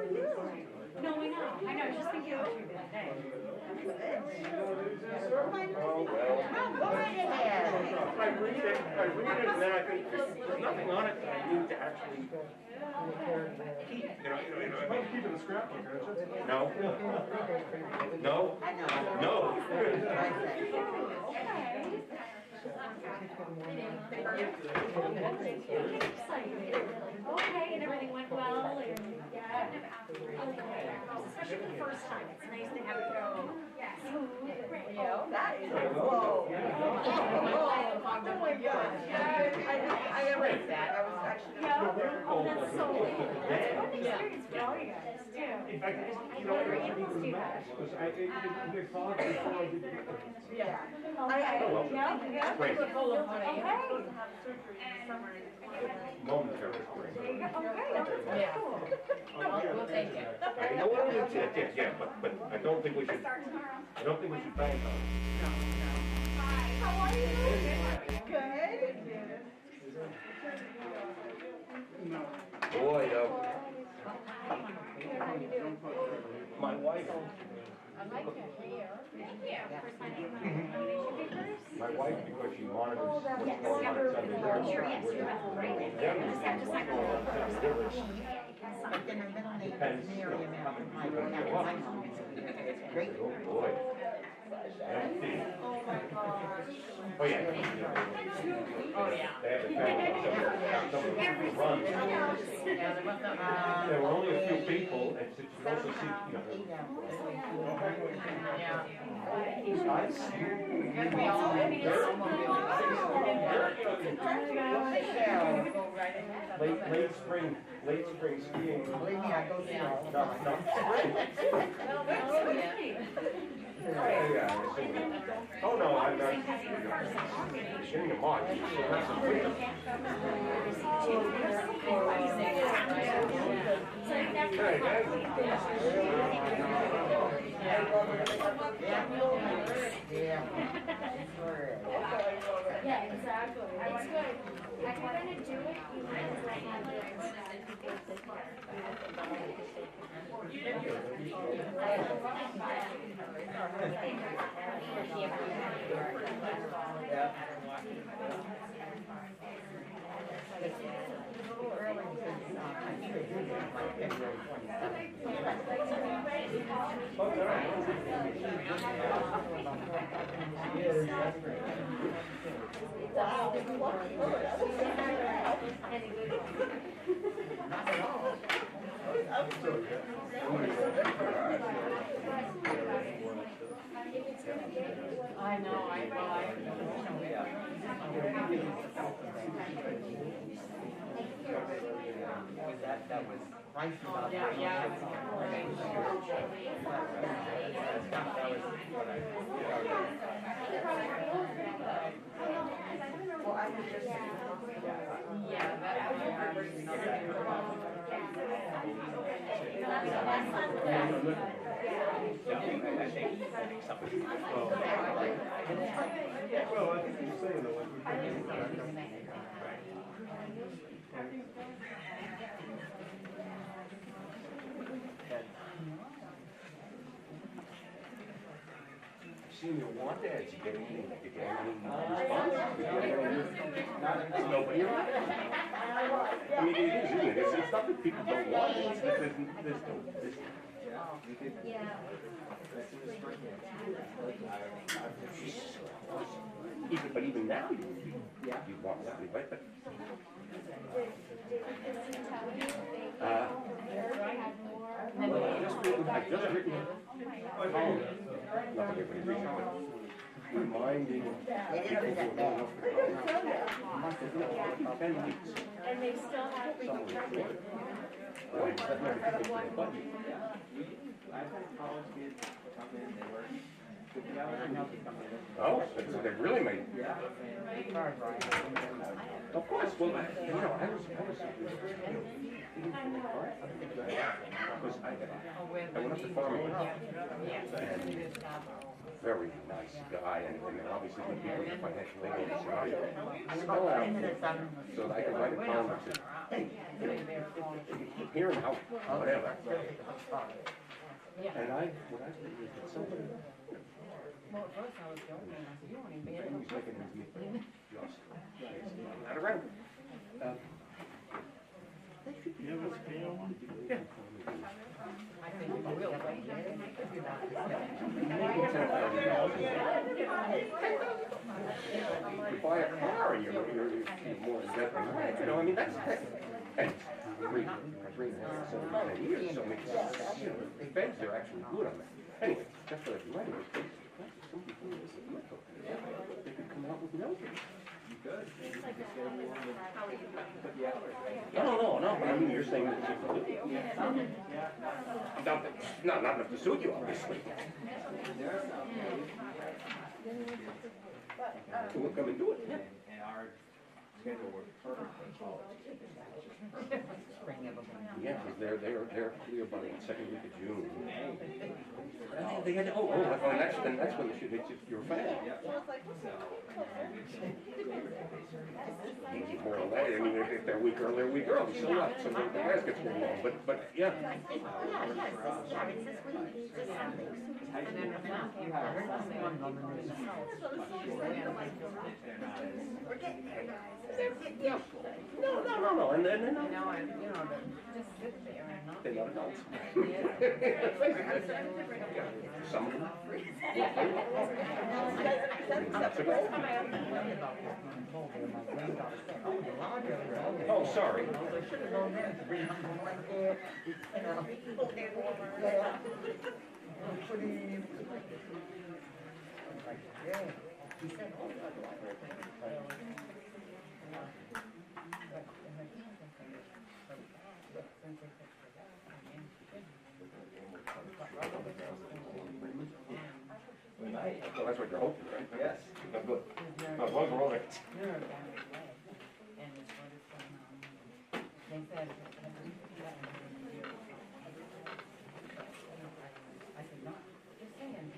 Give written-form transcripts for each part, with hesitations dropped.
No, I know. I was just thinking about you the other day. Oh, well. Go right ahead. I read it, and then I think there's nothing on it that I need to actually keep. You're keeping the scrapbook, aren't you? No. No. I know. No. Okay, and everything went well, and yeah. Especially for the first time, it's nice to have it go smooth. That is whoa. Oh my gosh. I read that. I was actually. Yeah. Oh, that's so cool. That's a fun experience for all you guys, too. In fact, you know, Your animals do that. because I did follow before I did the Yeah. Yeah. Great. Okay. Momentary. There you go. Okay, that's cool. We'll take it. I know what it is, yeah, but I don't think we should, I don't think we should bank on it. How are you? Boy, my wife. I like your hair. Thank you for signing my nomination papers. My wife, because she monitors what's Yes, going on in Sunday River. sure, yes, you're right. I just have to sign the little first. But then her middle name Depends, is you Miriam know, how after many my people after show my up. mom. It's great. Oh, boy. Oh, yeah. Oh, yeah. They have to count some of the runs. There were only a few people, and so you can also see, you know. Late spring skiing. Believe me, I go see all. No. Oh, no, I'm not. Beginning of March. That's some winter. Yeah, exactly. It's good. If you're gonna do it, you might as well have I know, that was right. Well, I was just Well, I think you're saying that like Senior want ads, you get any response? Nobody around. I mean, it is, isn't it? It's not that people don't want it, it's that there's no, but even now, you want something, right? But I've just written a column, not everybody reads it, but reminding people who are going off the college, 10 weeks, and they still have some report. Boy, that never fits in the budget. Oh, they really made. Of course, well, I was because I went up to Farmington, and very nice guy, and they're obviously going to be in the financial aid scenario. So I can write a column that says, hey, you know, here and how, whatever. And what I think is that somebody, Well, at first I was joking, I said, you won't even be he's able to. making his meeting just, not around. They should be able to stay on. I think you will, but yeah, it could be about You buy a car, and you're more in debt than that. You know, I mean, that's and 3.5 years, so I mean, you know, the feds are actually good on that. Anyway, that's what I'm writing. They could come out with nothing. No, but I mean, you're saying that you could do it. Not enough to suit you, obviously. So we'll come and do it. And our schedule works perfectly. Yeah, because they're clear by the second week of June. They had, and that's when the shit hits your fan. More or less, I mean, if they're a week early, they're a week early, so what? So the grass gets more long, but yeah. No, and then You know, and, you know, just sit there and not. they're not adults. Some of them. Oh, sorry. I should have known that. Bring something like that, you know, okay, yeah. Pretty. Yeah. He said, oh, Well, that's what you're hoping, right? Yes. That's good. As long as we're all right. and it's what it's going on. They said, I said, no, just saying.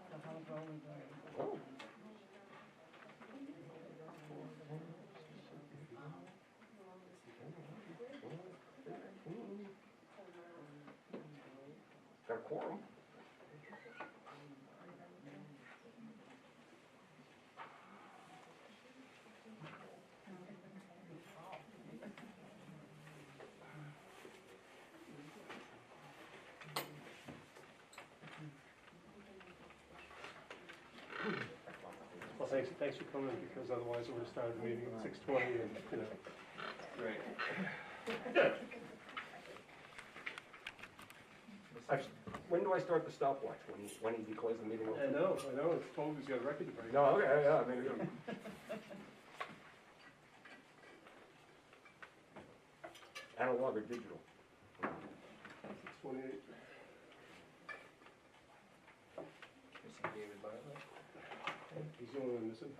So how's Rolly going? Got a quorum. Well, thanks for coming, because otherwise we would have started the meeting at 6:20 and, you know. Great. When do I start the stopwatch? When you close the meeting? I know, it's told he's got a record to break. No, okay, yeah, maybe. Analog or digital? 28. David Bartlett. He's the only one missing.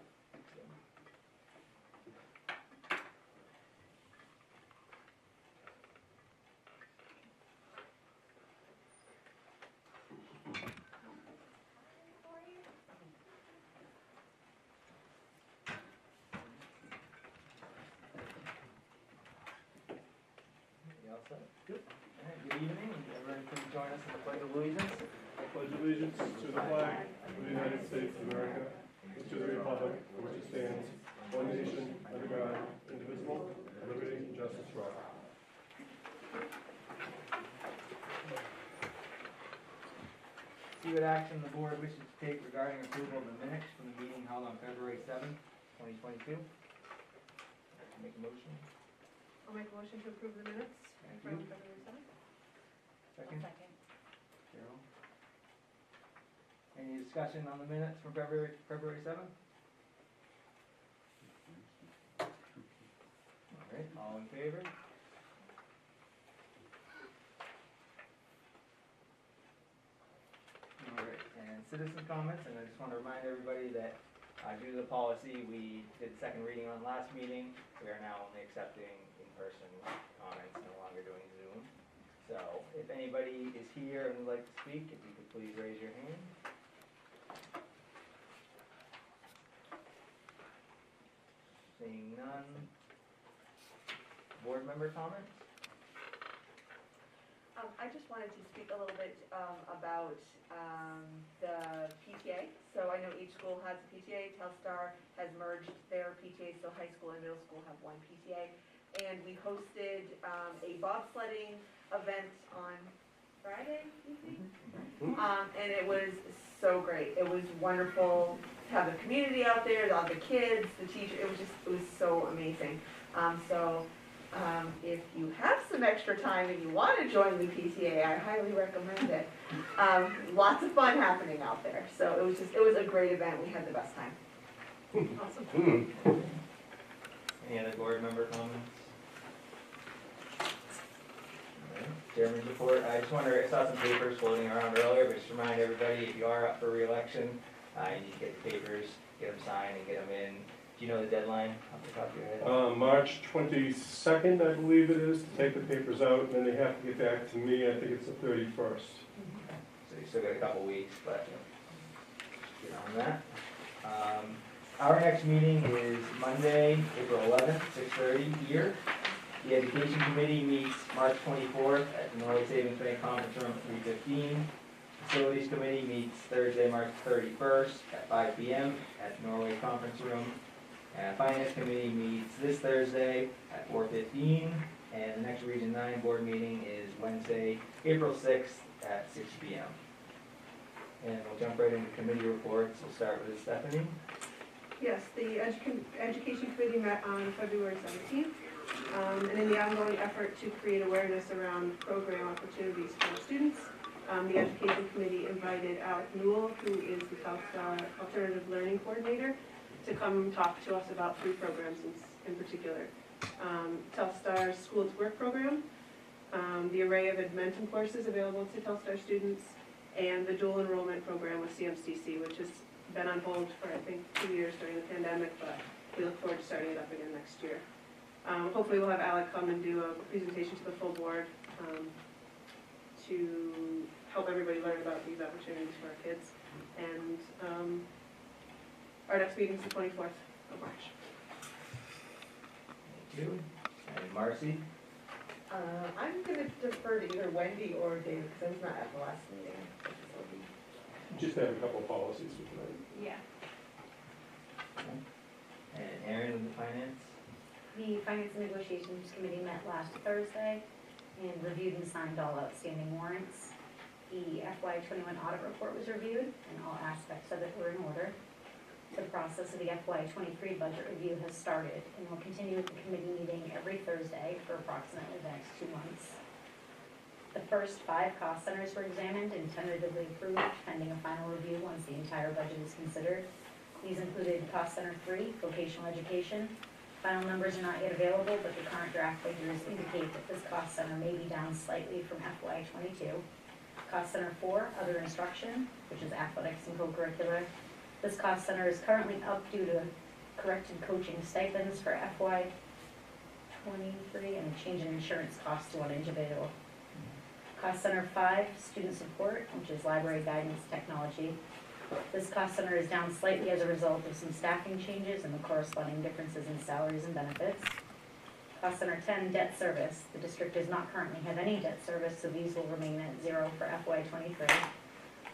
You all set? Good. All right, good evening. Everyone can join us in the Pledge of Allegiance. I pledge allegiance to the flag of the United States of America, and to the republic for which it stands, one nation, under God, indivisible, with liberty and justice for all. See what action the board wishes to take regarding approval of the minutes from the meeting held on February 7th, 2022. Make a motion. I'll make a motion to approve the minutes Thank from you. February 7th. Second. Cheryl. Any discussion on the minutes from February 7th? All right, all in favor? All right, and citizen comments, and I just want to remind everybody that due to the policy we did second reading on last meeting, we are now only accepting in in-person comments, no longer doing Zoom. So if anybody is here and would like to speak, if you could please raise your hand. Seeing none. Board member comments? I just wanted to speak a little bit about the PTA. So I know each school has a PTA. Telstar has merged their PTA, so high school and middle school have one PTA. And we hosted a bobsledding event on Friday evening. And it was so great. It was wonderful to have the community out there, all the kids, the teachers. It was so amazing. If you have some extra time and you want to join the PTA, I highly recommend it. Lots of fun happening out there. So it was a great event. We had the best time. Awesome. Any other board member comments? Chairman's report. I just wonder, I saw some papers floating around earlier, but just remind everybody, if you are up for re-election, you need to get the papers, get them signed and get them in. Do you know the deadline off the top of your head? March 22nd, I believe it is, to take the papers out, and then they have to get back to me. I think it's the 31st. So you still got a couple weeks, but get on that. Our next meeting is Monday, April 11th, 6:30 here. The Education Committee meets March 24th at the Norway Savings Bank Conference Room at 3:15. Facilities Committee meets Thursday, March 31st at 5 p.m. at the Norway Conference Room. Finance Committee meets this Thursday at 4:15, and the next Region 9 board meeting is Wednesday, April 6th at 6 p.m. And we'll jump right into committee reports. We'll start with Stephanie. Yes, the Education Committee met on February 17th, and in the ongoing effort to create awareness around program opportunities for students, the Education Committee invited Alec Newell, who is the Telstar Alternative Learning Coordinator, to come talk to us about 3 programs in particular. Telstar's School to Work program, the array of Edmentum courses available to Telstar students, and the dual enrollment program with CMCC, which has been on hold for, I think, 2 years during the pandemic, but we look forward to starting it up again next year. Hopefully we'll have Alec come and do a presentation to the full board to help everybody learn about these opportunities for our kids. And our next meeting is the 24th of March. Thank you. And Marcy? I'm going to defer to either Wendy or David because I was not at the last meeting. Just have a couple of policies for tonight. Yeah. And Aaron with the Finance? The Finance and Negotiations Committee met last Thursday and reviewed and signed all outstanding warrants. The FY21 audit report was reviewed and all aspects of it were in order. The process of the FY23 budget review has started and will continue with the committee meeting every Thursday for approximately the next 2 months. The first 5 cost centers were examined and tentatively approved pending a final review once the entire budget is considered. These included Cost Center 3, Vocational Education. Final numbers are not yet available, but the current draft figures indicate that this cost center may be down slightly from FY22. Cost Center 4, Other Instruction, which is athletics and co-curricular. This cost center is currently up due to corrected coaching stipends for FY23 and a change in insurance costs to one individual. Cost Center 5, Student Support, which is library guidance technology. This cost center is down slightly as a result of some staffing changes and the corresponding differences in salaries and benefits. Cost Center 10, Debt Service. The district does not currently have any debt service, so these will remain at 0 for FY23.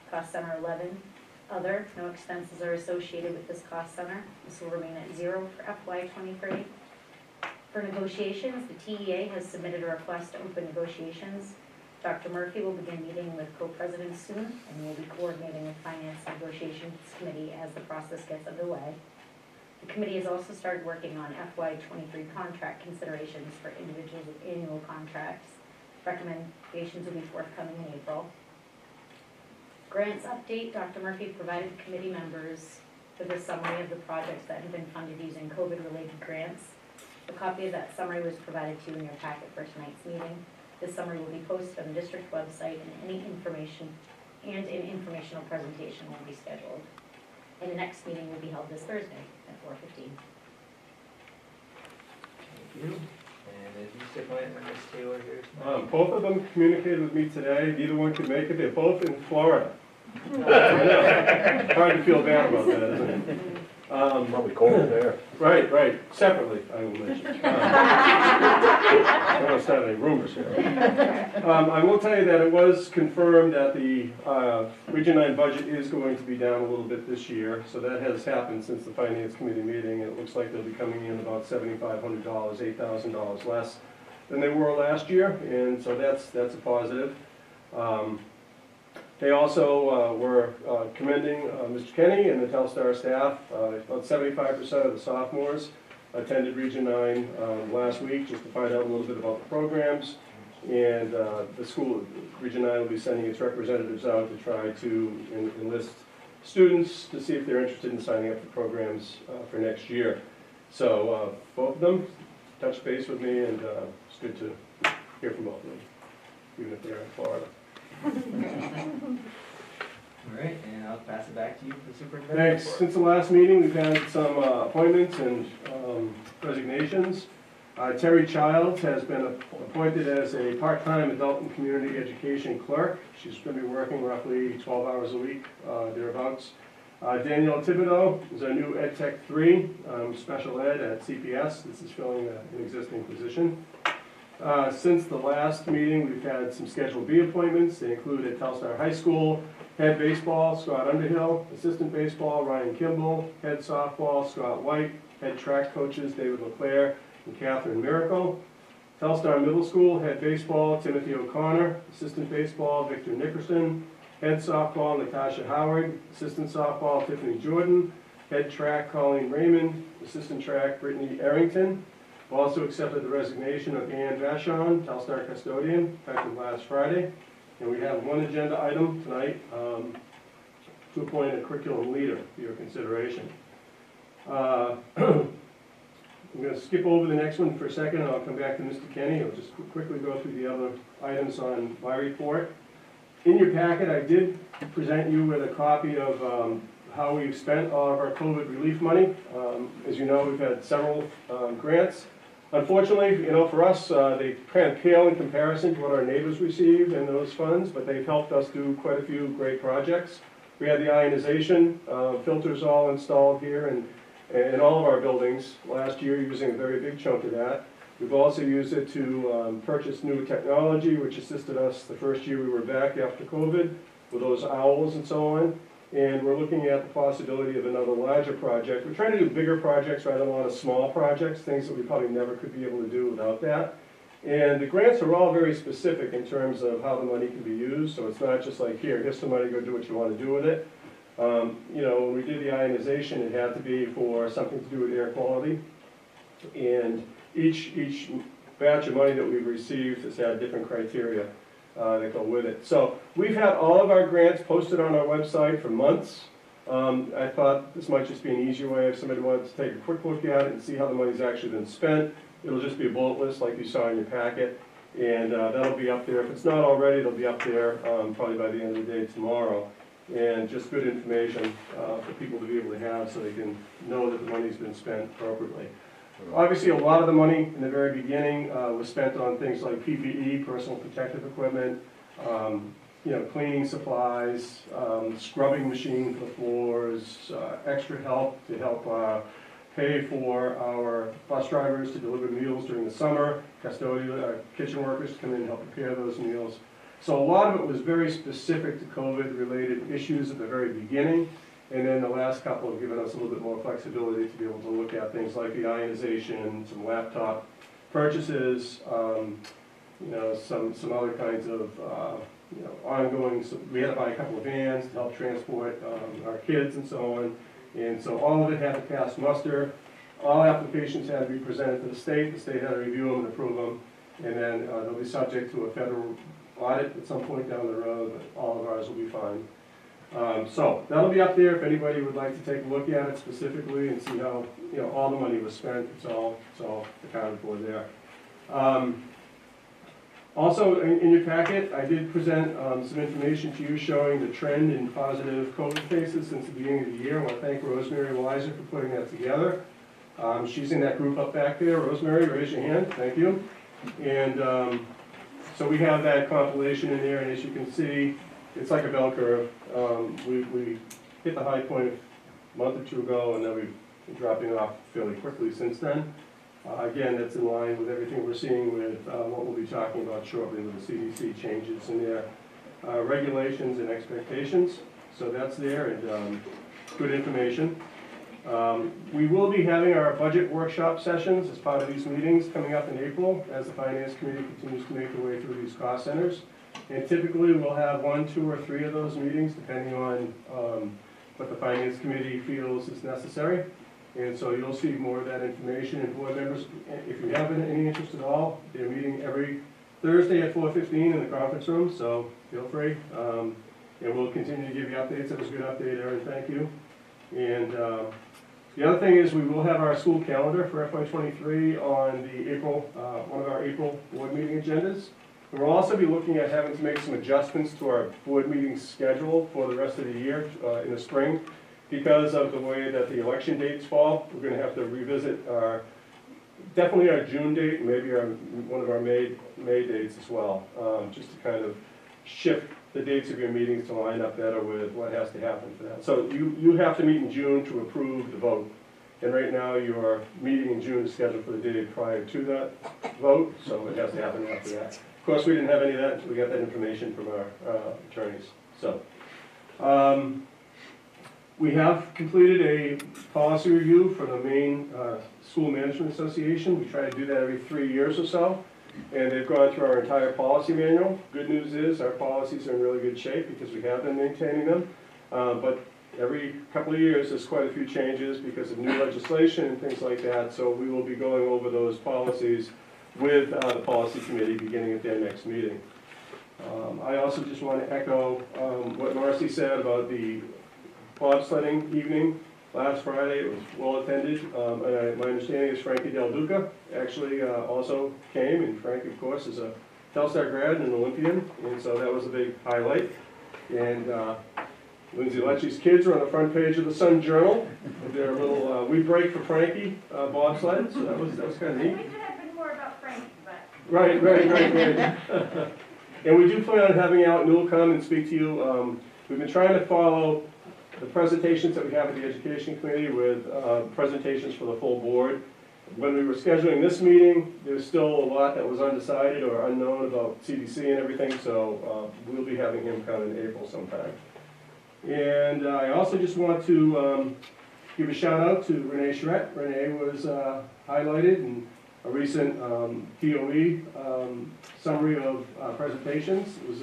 Cost Center 11, Other. No expenses are associated with this cost center. This will remain at 0 for FY23. For negotiations, the TEA has submitted a request to open negotiations. Dr. Murphy will begin meeting with co-presidents soon, and will be coordinating with Finance Negotiations Committee as the process gets underway. The committee has also started working on FY23 contract considerations for individuals with annual contracts. Recommendations will be forthcoming in April. Grants update. Dr. Murphy provided committee members with a summary of the projects that have been funded using COVID-related grants. A copy of that summary was provided to you in your packet for tonight's meeting. This summary will be posted on the district website, and an informational presentation will be scheduled. And the next meeting will be held this Thursday at 4:15. Thank you. And as Mr. Clinton and Ms. Taylor here tonight? Both of them communicated with me today. Neither one could make it. They're both in Florida. I know. Hard to feel bad about that, isn't it? Probably cold there. Right, right. Separately, I will mention. I don't want to start any rumors here. I will tell you that it was confirmed that the Region 9 budget is going to be down a little bit this year. So that has happened since the Finance Committee meeting, and it looks like they'll be coming in about $7,500, $8,000 less than they were last year, and so that's a positive. They also were commending Mr. Kenny and the Telstar staff. About 75% of the sophomores attended Region 9 last week just to find out a little bit about the programs. And the school, Region 9, will be sending its representatives out to try to enlist students to see if they're interested in signing up for programs for next year. So both of them touched base with me, and it's good to hear from both of them, even if they're in Florida. All right, and I'll pass it back to you for the superintendent. Thanks. report. Since the last meeting, we've had some appointments and resignations. Terry Childs has been appointed as a part-time adult and community education clerk. She's going to be working roughly 12 hours a week, thereabouts. Danielle Thibodeau is our new Ed Tech 3 special ed at CPS. This is filling an existing position. Since the last meeting, we've had some Schedule B appointments. They include at Telstar High School, head baseball, Scott Underhill, assistant baseball, Ryan Kimball, head softball, Scott White, head track coaches, David LeClaire and Catherine Miracle. Telstar Middle School, head baseball, Timothy O'Connor, assistant baseball, Victor Nickerson, head softball, Natasha Howard, assistant softball, Tiffany Jordan, head track, Colleen Raymond, assistant track, Brittany Arrington. Also accepted the resignation of Ann Vachon, Telstar custodian, effective last Friday. And we have one agenda item tonight to appoint a curriculum leader for your consideration. I'm going to skip over the next one for a second, and I'll come back to Mr. Kenny. I'll just quickly go through the other items on my report. In your packet, I did present you with a copy of how we've spent all of our COVID relief money. As you know, we've had several grants. Unfortunately, for us, they kind of pale in comparison to what our neighbors received in those funds, but they've helped us do quite a few great projects. We had the ionization filters all installed here in all of our buildings last year, using a very big chunk of that. We've also used it to purchase new technology, which assisted us the first year we were back after COVID, with those owls and so on. And we're looking at the possibility of another larger project. We're trying to do bigger projects rather than a lot of small projects, things that we probably never could be able to do without that. And the grants are all very specific in terms of how the money can be used, so it's not just like, here's some money, go do what you want to do with it. When we did the ionization, it had to be for something to do with air quality. And each batch of money that we've received has had different criteria that go with it. So we've had all of our grants posted on our website for months. I thought this might just be an easier way if somebody wanted to take a quick look at it and see how the money's actually been spent. It'll just be a bullet list like you saw in your packet, and that'll be up there. If it's not already, it'll be up there probably by the end of the day tomorrow. And just good information for people to be able to have so they can know that the money's been spent appropriately. Obviously, a lot of the money in the very beginning was spent on things like PPE, personal protective equipment, cleaning supplies, scrubbing machine for floors, extra help to help pay for our bus drivers to deliver meals during the summer, custodial kitchen workers to come in and help prepare those meals. So a lot of it was very specific to COVID-related issues at the very beginning. And then the last couple have given us a little bit more flexibility to be able to look at things like the ionization, some laptop purchases, some other kinds of ongoing. So we had to buy a couple of vans to help transport our kids and so on. And so all of it had to pass muster. All applications had to be presented to the state. The state had to review them and approve them. And then they'll be subject to a federal audit at some point down the road, but all of ours will be fine. So that'll be up there if anybody would like to take a look at it specifically and see how all the money was spent. It's all accounted for there. Also in your packet, I did present some information to you showing the trend in positive COVID cases since the beginning of the year. I want to thank Rosemary Weiser for putting that together. She's in that group up back there. Rosemary, raise your hand. Thank you. And so we have that compilation in there, and as you can see, it's like a bell curve. We hit the high point a month or two ago, and then we've been dropping off fairly quickly since then. Again, that's in line with everything we're seeing with what we'll be talking about shortly with the CDC changes in their regulations and expectations. So that's there, and good information. We will be having our budget workshop sessions as part of these meetings coming up in April as the Finance Committee continues to make their way through these cost centers. And typically we'll have 1, 2, or 3 of those meetings depending on what the Finance Committee feels is necessary. And so you'll see more of that information. And board members, if you have any interest at all, they're meeting every Thursday at 4:15 in the conference room, so feel free. And we'll continue to give you updates. That was a good update, Erin, thank you. And the other thing is we will have our school calendar for FY23 on the April, one of our April board meeting agendas. And we'll also be looking at having to make some adjustments to our board meeting schedule for the rest of the year in the spring. Because of the way that the election dates fall, we're going to have to revisit definitely our June date, maybe one of our May dates as well, just to kind of shift the dates of your meetings to line up better with what has to happen for that. So you have to meet in June to approve the vote. And right now your meeting in June is scheduled for the day prior to that vote, so it has to happen after that. Of course, we didn't have any of that until we got that information from our attorneys. So. We have completed a policy review for the Maine School Management Association. We try to do that every 3 years or so. And they've gone through our entire policy manual. Good news is our policies are in really good shape because we have been maintaining them. But every couple of years there's quite a few changes because of new legislation and things like that. So we will be going over those policies with the policy committee beginning at their next meeting. I also just want to echo what Marcy said about the bobsledding evening last Friday. It was well attended. And my understanding is Frankie Del Duca actually also came, and Frank, of course, is a Telstar grad and an Olympian, and so that was a big highlight. And Lindsay Lecce's kids are on the front page of the Sun Journal with their little we break for Frankie bobsled, so that was kind of neat. We could have been more about Frankie, but. Right. And we do plan on having Al Newell come and speak to you. We've been trying to follow the presentations that we have at the Education Committee with presentations for the full board. When we were scheduling this meeting, there's still a lot that was undecided or unknown about CDC and everything, so we'll be having him come in April sometime. And I also just want to give a shout out to Renee Charette. Renee was highlighted in a recent DOE summary of presentations. It was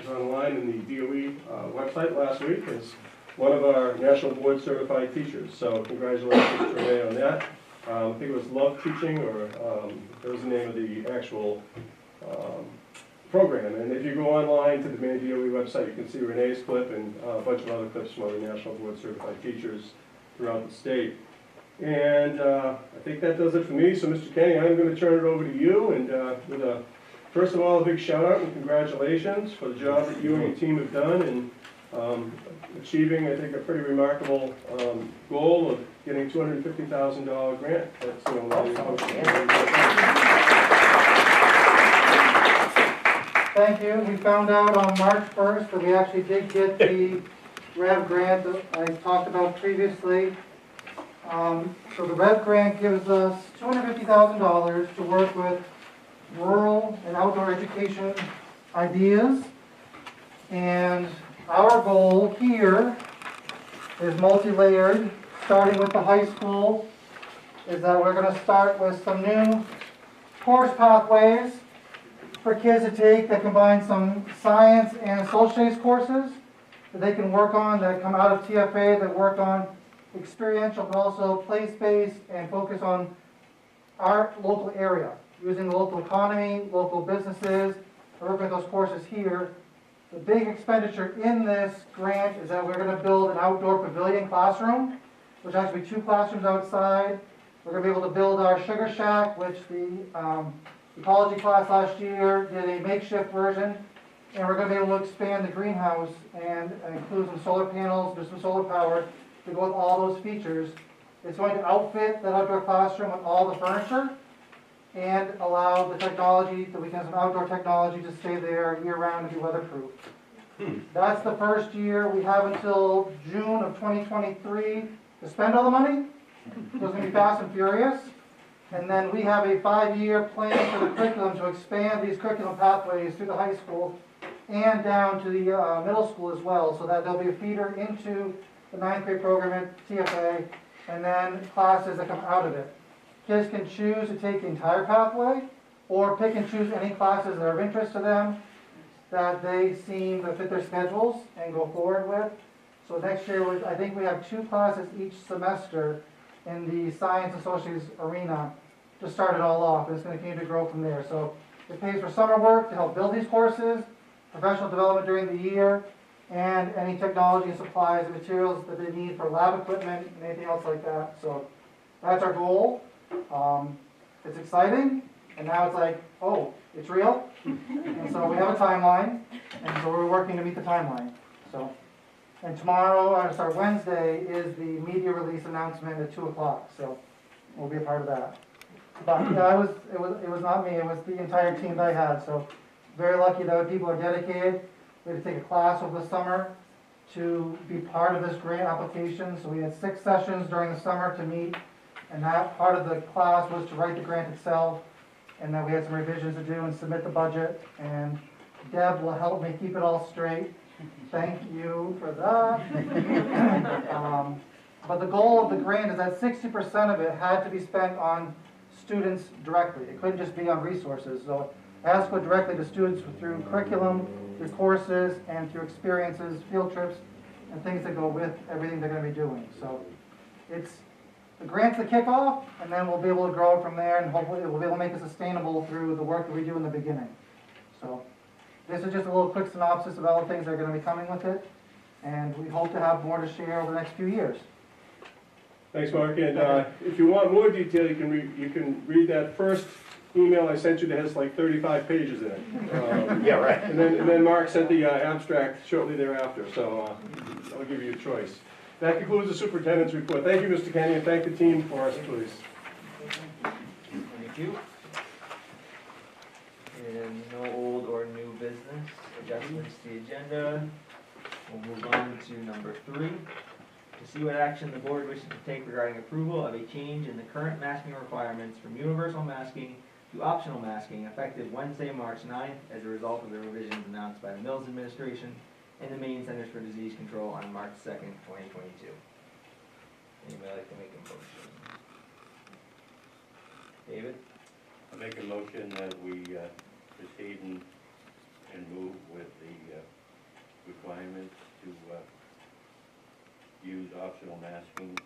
online in the DOE website last week as one of our National Board Certified Teachers. So congratulations to Renee on that. I think it was Love Teaching, or that was the name of the actual program. And if you go online to the main DOE website, you can see Renee's clip and a bunch of other clips from other National Board Certified Teachers throughout the state. And I think that does it for me. So Mr. Kenny, I'm going to turn it over to you, and with first of all, a big shout out and congratulations for the job that you and your team have done in achieving, I think, a pretty remarkable goal of getting $250,000 grant. That's, Thank you. We found out on March 1st that we actually did get the REV grant that I talked about previously. So the REV grant gives us $250,000 to work with rural and outdoor education ideas. And our goal here is multi-layered, starting with the high school, is that we're going to start with some new course pathways for kids to take that combine some science and social studies courses that they can work on, that come out of TFA, that work on experiential but also place-based and focus on our local area, using the local economy, local businesses, work with those courses here. The big expenditure in this grant is that we're going to build an outdoor pavilion classroom, which will actually be 2 classrooms outside. We're going to be able to build our sugar shack, which the ecology class last year did a makeshift version. And we're going to be able to expand the greenhouse and include some solar panels, do some solar power to go with all those features. It's going to outfit that outdoor classroom with all the furniture. and allow the technology, the weekends and outdoor technology, to stay there year-round and be weatherproof. That's the first year. We have until June of 2023 to spend all the money. So it's gonna be fast and furious. And then we have a 5-year plan for the curriculum to expand these curriculum pathways through the high school and down to the middle school as well, so that there'll be a feeder into the 9th grade program at TFA, and then classes that come out of it. Kids can choose to take the entire pathway, or pick and choose any classes that are of interest to them, that they seem to fit their schedules and go forward with. So next year, I think we have 2 classes each semester in the science and social arena to start it all off, and it's going to continue to grow from there. So it pays for summer work to help build these courses, professional development during the year, and any technology and supplies and materials that they need for lab equipment and anything else like that. So that's our goal. It's exciting, and now it's like, oh, it's real. And so we have a timeline, and so we're working to meet the timeline. So, and tomorrow, Wednesday, is the media release announcement at 2 o'clock. So we'll be a part of that. But yeah, it was not me. It was the entire team that I had. So very lucky that people are dedicated. We had to take a class over the summer to be part of this grant application. So we had 6 sessions during the summer to meet, and that part of the class was to write the grant itself, and then we had some revisions to do and submit the budget, and Deb will help me keep it all straight. Thank you for that. But the goal of the grant is that 60% of it had to be spent on students directly. It couldn't just be on resources. So it has to go directly to students through curriculum, through courses, and through experiences, field trips, and things that go with everything they're going to be doing. So it's the grant's the kickoff, and then we'll be able to grow from there, and hopefully we'll be able to make it sustainable through the work that we do in the beginning. So this is just a little quick synopsis of all the things that are going to be coming with it, and we hope to have more to share over the next few years. Thanks, Mark. And if you want more detail, you can read that first email I sent you that has like 35 pages in it. Yeah, right. And then Mark sent the abstract shortly thereafter, so I'll give you a choice. That concludes the superintendent's report. Thank you, Mr. Kenny, and thank the team for us, please. Thank you. And no old or new business adjustments to the agenda. We'll move on to number 3. To see what action the board wishes to take regarding approval of a change in the current masking requirements from universal masking to optional masking effective Wednesday, March 9th as a result of the revisions announced by the Mills administration and the Maine Centers for Disease Control on March 2nd, 2022. Anybody like to make a motion? David? I make a motion that we proceed and move with the requirements to use optional masking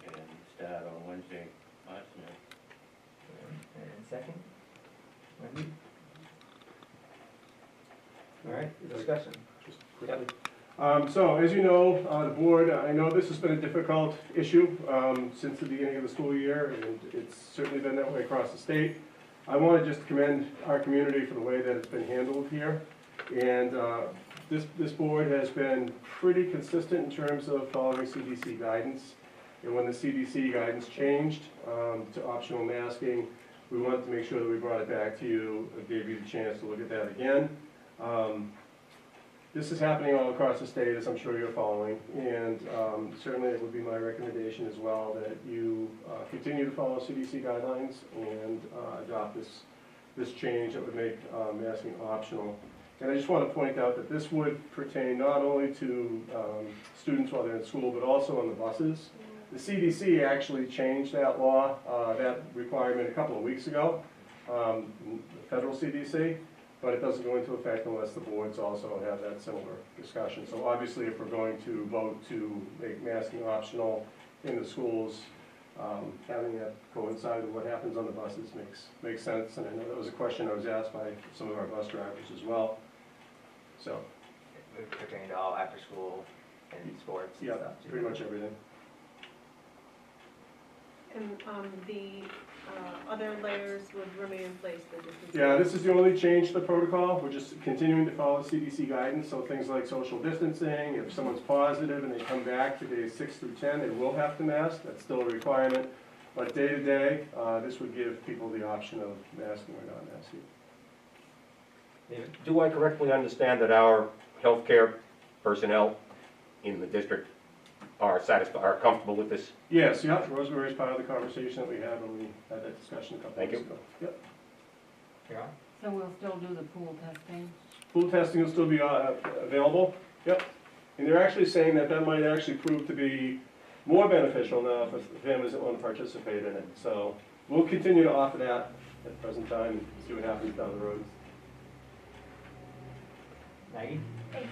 and start on Wednesday, March 9th. And second? Wendy? All right, discussion. Just quickly. So, as you know, the board, I know this has been a difficult issue since the beginning of the school year, and it's certainly been that way across the state. I want to just commend our community for the way that it's been handled here. And this board has been pretty consistent in terms of following CDC guidance. And when the CDC guidance changed to optional masking, we wanted to make sure that we brought it back to you, gave you the chance to look at that again. This is happening all across the state, as I'm sure you're following, and certainly it would be my recommendation as well that you continue to follow CDC guidelines and adopt this change that would make masking optional. And I just want to point out that this would pertain not only to students while they're in school, but also on the buses. The CDC actually changed that law, that requirement a couple of weeks ago, the federal CDC. But it doesn't go into effect unless the boards also have that similar discussion. So obviously, if we're going to vote to make masking optional in the schools, having that coincide with what happens on the buses makes sense. And I know that was a question I was asked by some of our bus drivers as well. So, It pertained to all after school and sports and yeah, stuff too. pretty much everything. And the other layers would remain in place, the distance. Yeah, this is the only change to the protocol. We're just continuing to follow CDC guidance, so things like social distancing, if someone's positive and they come back to days 6 through 10, they will have to mask. That's still a requirement. But day to day, this would give people the option of masking or not masking. David? Do I correctly understand that our healthcare personnel in the district are satisfied, are comfortable with this? Yes, yeah, Rosemary is part of the conversation that we had when we had that discussion a couple Thank weeks you. ago. Yep. Carol? So we'll still do the pool testing? Pool testing will still be available, yep. And they're actually saying that that might actually prove to be more beneficial now for families that want to participate in it. So we'll continue to offer that at the present time and see what happens down the road. Maggie? Thanks.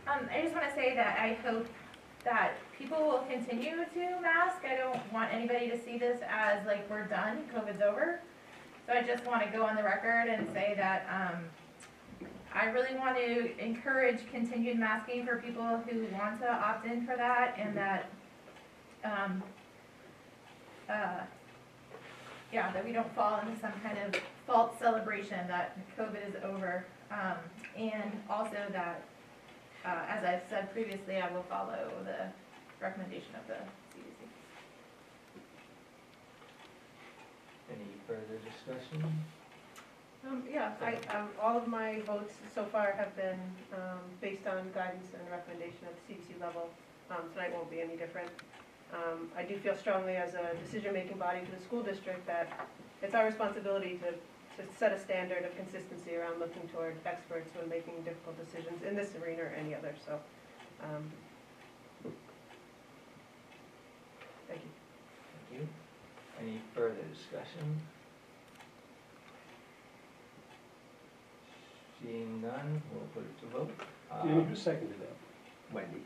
I just want to say that I hope that people will continue to mask. I don't want anybody to see this as like we're done, COVID's over. So I just want to go on the record and say that I really want to encourage continued masking for people who want to opt in for that, and that yeah, that we don't fall into some kind of false celebration that COVID is over, and also that as I've said previously, I will follow the recommendation of the CDC. Any further discussion? Yeah, all of my votes so far have been based on guidance and recommendation at the CDC level. Tonight won't be any different. I do feel strongly as a decision-making body for the school district that it's our responsibility to set a standard of consistency around looking toward experts when making difficult decisions in this arena or any other. So, thank you. Thank you. Any further discussion? Seeing none, we'll put it to vote. Who seconded that? Wendy.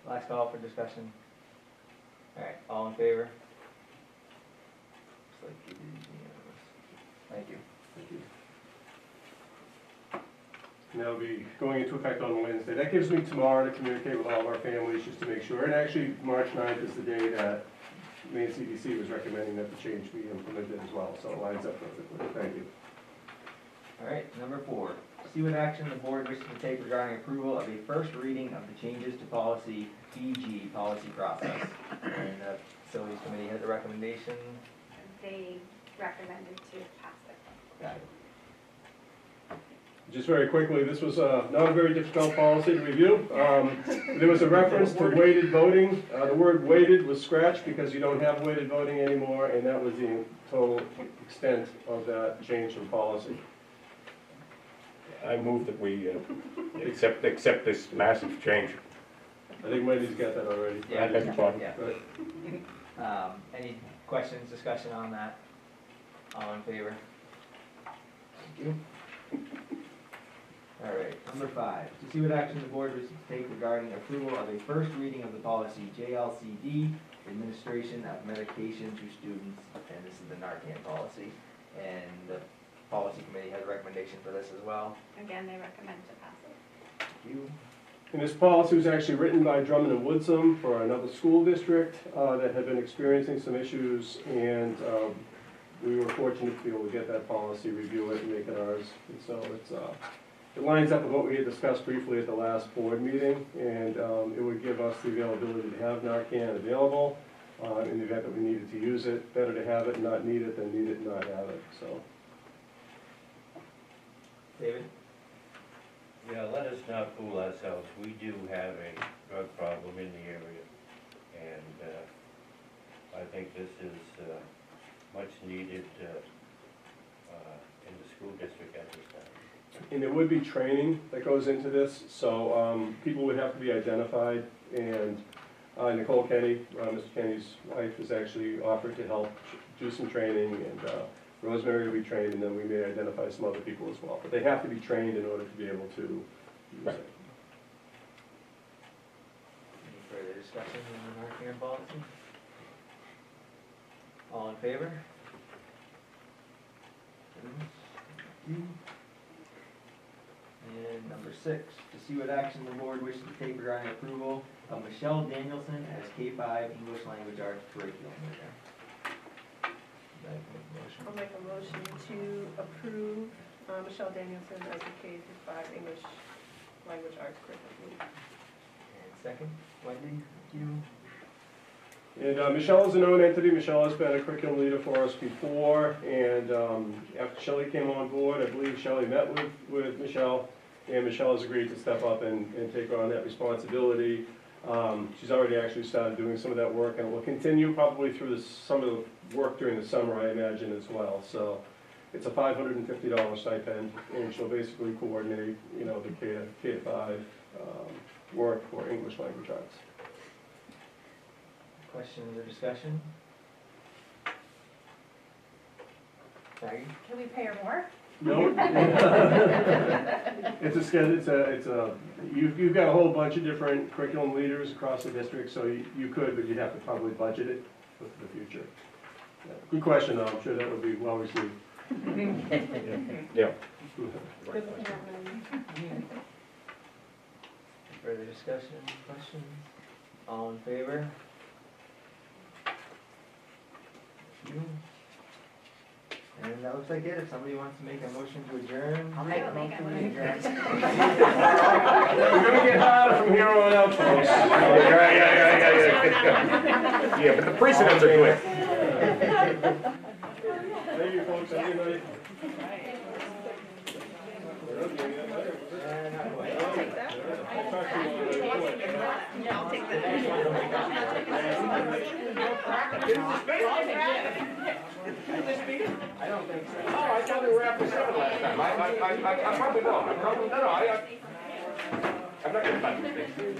Last call for discussion. All right, all in favor? Looks like it is unanimous. Thank you. Thank you. And that'll be going into effect on Wednesday. That gives me tomorrow to communicate with all of our families just to make sure. And actually, March 9th is the day that Maine CDC was recommending that the change be implemented as well. So it lines up perfectly. Thank you. All right, number 4. See what action the board wishes to take regarding approval of a first reading of the changes to policy BG, policy process. And the facilities committee has a recommendation. They recommended to pass it. Got it. Just very quickly, this was not a very difficult policy to review. There was a reference to weighted voting. The word weighted was scratched because you don't have weighted voting anymore, and that was the total extent of that change in policy. I move that we accept this massive change. I think Wendy's got that already. I beg your pardon. Yeah. Right. Any questions, discussion on that? All in favor? Thank you. All right, number 5, to see what action the board wishes to take regarding approval of a first reading of the policy JLCD, administration of medication to students, and this is the Narcan policy. And the policy committee has a recommendation for this as well. Again, they recommend to pass it. Thank you. And this policy was actually written by Drummond and Woodsum for another school district that had been experiencing some issues, and we were fortunate to be able to get that policy, review it, and make it ours. And so it lines up with what we had discussed briefly at the last board meeting, and it would give us the availability to have Narcan available in the event that we needed to use it. Better to have it and not need it than need it and not have it. So. David? Yeah, let us not fool ourselves. We do have a drug problem in the area, and I think this is much needed in the school district at this time. And there would be training that goes into this, so people would have to be identified, and Nicole Kenny, Mr. Kenny's wife, has actually offered to help do some training, and Rosemary will be trained, and then we may identify some other people as well. But they have to be trained in order to be able to use it. Any further discussion on the Narcan policy? All in favor? And number 6, to see what action the board wishes to take regarding approval of Michelle Danielson as K-5 English Language Arts curriculum leader. I'll make a motion to approve Michelle Danielson as the K-5 English Language Arts curriculum. And second. Wendy, you? And Michelle is a known entity. Michelle has been a curriculum leader for us before, and after Shelley came on board, I believe Shelley met with Michelle, and Michelle has agreed to step up and take on that responsibility. She's already actually started doing some of that work, and will continue probably through some of the work during the summer, I imagine, as well. So it's a $550 stipend, and she'll basically coordinate, you know, the K-5 work for English language arts. Questions or discussion? Maggie? Can we pay her more? No. It's a schedule, you've got a whole bunch of different curriculum leaders across the district, so you could, but you'd have to probably budget it for the future. Yeah. Good question, though. I'm sure that would be well received. Yeah. Further discussion, questions? All in favor? You? And that looks like it. If somebody wants to make a motion to adjourn. I'll make a motion to adjourn. We're gonna get harder from here on out, folks. Yeah, but the precedents are good. Thank you, folks. Have a good night. I'll take that. I'll talk to you Yeah, I'll take that. I don't think so. Oh, I thought we were after 7 last time. I probably will. I'm not gonna touch this thing.